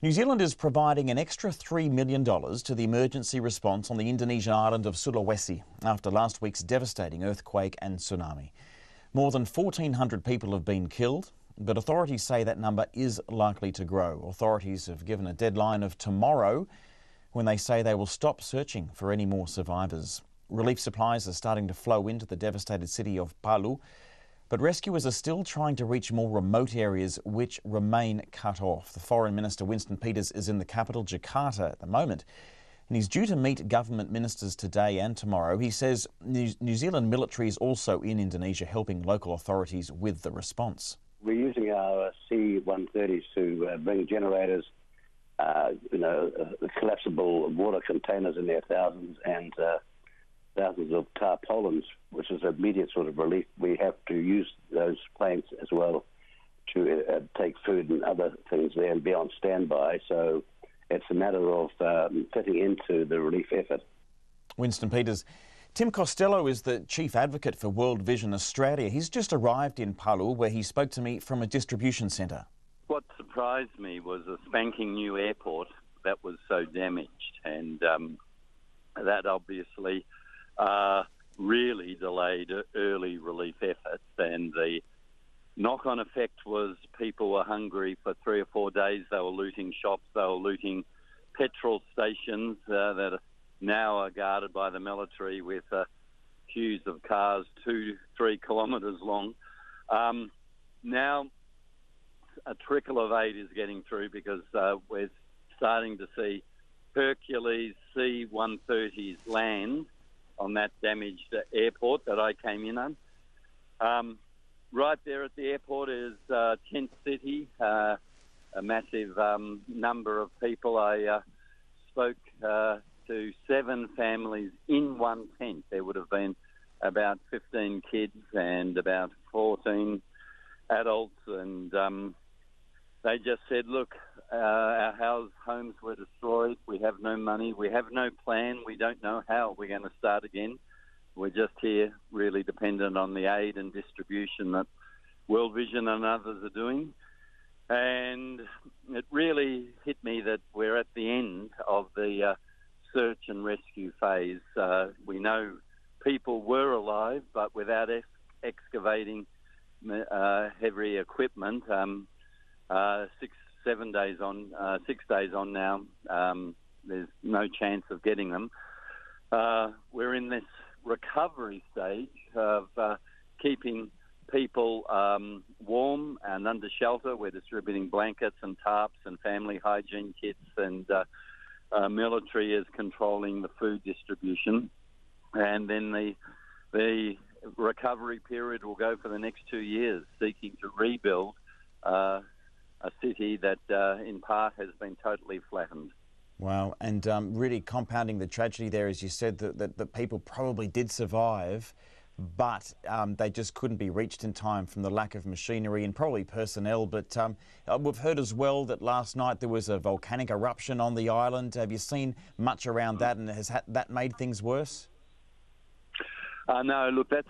New Zealand is providing an extra $3 million to the emergency response on the Indonesian island of Sulawesi after last week's devastating earthquake and tsunami. More than 1,400 people have been killed, but authorities say that number is likely to grow. Authorities have given a deadline of tomorrow when they say they will stop searching for any more survivors. Relief supplies are starting to flow into the devastated city of Palu, but rescuers are still trying to reach more remote areas which remain cut off. The Foreign Minister Winston Peters is in the capital, Jakarta, at the moment, and he's due to meet government ministers today and tomorrow. He says New Zealand military is also in Indonesia helping local authorities with the response. We're using our C-130s to bring generators, collapsible water containers in their thousands and thousands of tarpaulins, which is immediate sort of relief. We have to use those planes as well to take food and other things there and be on standby. So it's a matter of fitting into the relief effort. Winston Peters. Tim Costello is the Chief Advocate for World Vision Australia. He's just arrived in Palu, where he spoke to me from a distribution centre. What surprised me was a spanking new airport that was so damaged, and that obviously really delayed early relief efforts, and the knock-on effect was people were hungry for 3 or 4 days. They were looting shops, they were looting petrol stations that now are guarded by the military with queues of cars 2-3 kilometres long. Now a trickle of aid is getting through because we're starting to see Hercules C-130s land on that damaged airport that I came in on. Right there at the airport is Tent City, a massive number of people. I spoke to 7 families in one tent. There would have been about 15 kids and about 14 adults, and they just said, look, our homes were destroyed, we have no money, we have no plan, we don't know how we're going to start again. We're just here really dependent on the aid and distribution that World Vision and others are doing. And it really hit me that we're at the end of the search and rescue phase. We know people were alive, but without excavating heavy equipment, 6 days on now, there's no chance of getting them. We're in this recovery stage of keeping people warm and under shelter. We're distributing blankets and tarps and family hygiene kits, and military is controlling the food distribution. And then the recovery period will go for the next 2 years, seeking to rebuild a city that in part has been totally flattened. Wow, and really compounding the tragedy there, as you said, that people probably did survive, but they just couldn't be reached in time from the lack of machinery and probably personnel. But we've heard as well that last night there was a volcanic eruption on the island. Have you seen much around that, and has that made things worse? No, look, that's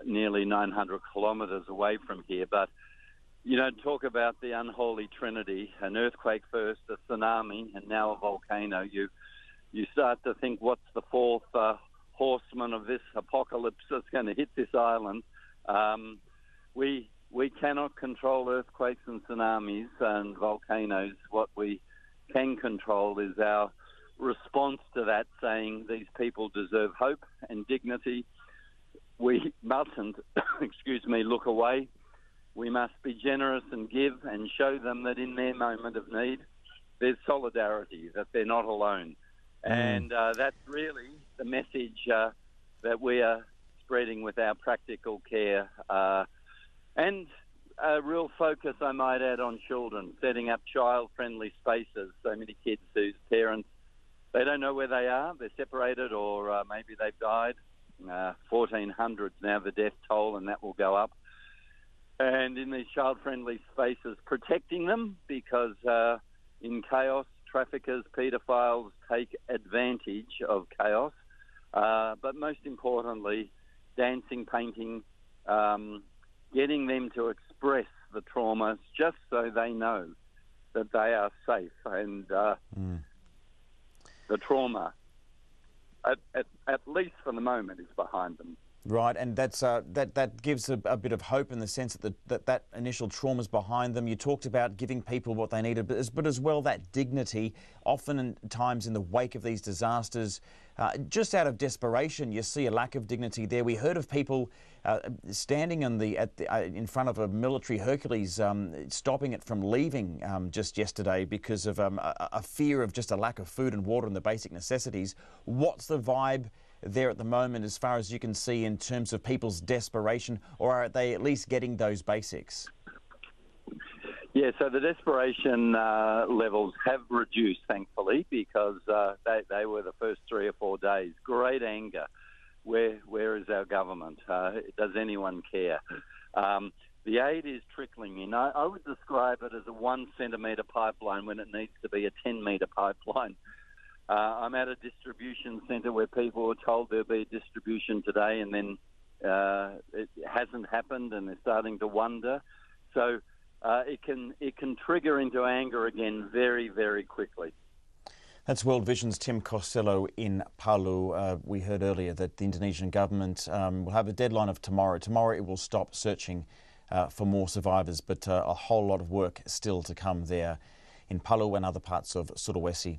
nearly 900 kilometres away from here, but talk about the unholy trinity, an earthquake first, a tsunami, and now a volcano. You start to think, what's the fourth horseman of this apocalypse that's going to hit this island? We cannot control earthquakes and tsunamis and volcanoes. What we can control is our response to that, saying these people deserve hope and dignity. We mustn't, look away. We must be generous and give and show them that in their moment of need, there's solidarity, that they're not alone. And that's really the message that we are spreading with our practical care. And a real focus, I might add, on children, setting up child-friendly spaces. So many kids whose parents, they don't know where they are, they're separated, or maybe they've died. 1,400 now the death toll, and that will go up. And in these child-friendly spaces, protecting them, because in chaos, traffickers, paedophiles take advantage of chaos. But most importantly, dancing, painting, getting them to express the trauma just so they know that they are safe, and the trauma, at least for the moment, is behind them. Right, and that gives a bit of hope in the sense that initial trauma is behind them. You talked about giving people what they needed, but as well that dignity. Oftentimes in the wake of these disasters, just out of desperation, you see a lack of dignity there. We heard of people standing in front of a military Hercules, stopping it from leaving just yesterday because of a fear of just a lack of food and water and the basic necessities. What's the vibe there at the moment as far as you can see in terms of people's desperation, or are they at least getting those basics? Yeah, so the desperation levels have reduced, thankfully, because they were the first 3 or 4 days. Great anger. Where is our government? Does anyone care? The aid is trickling in. I would describe it as a 1 centimetre pipeline when it needs to be a 10-metre pipeline. I'm at a distribution centre where people were told there'll be a distribution today, and then it hasn't happened, and they're starting to wonder. So it can trigger into anger again very, very quickly. That's World Vision's Tim Costello in Palu. We heard earlier that the Indonesian government will have a deadline of tomorrow. Tomorrow it will stop searching for more survivors, but a whole lot of work still to come there in Palu and other parts of Sulawesi.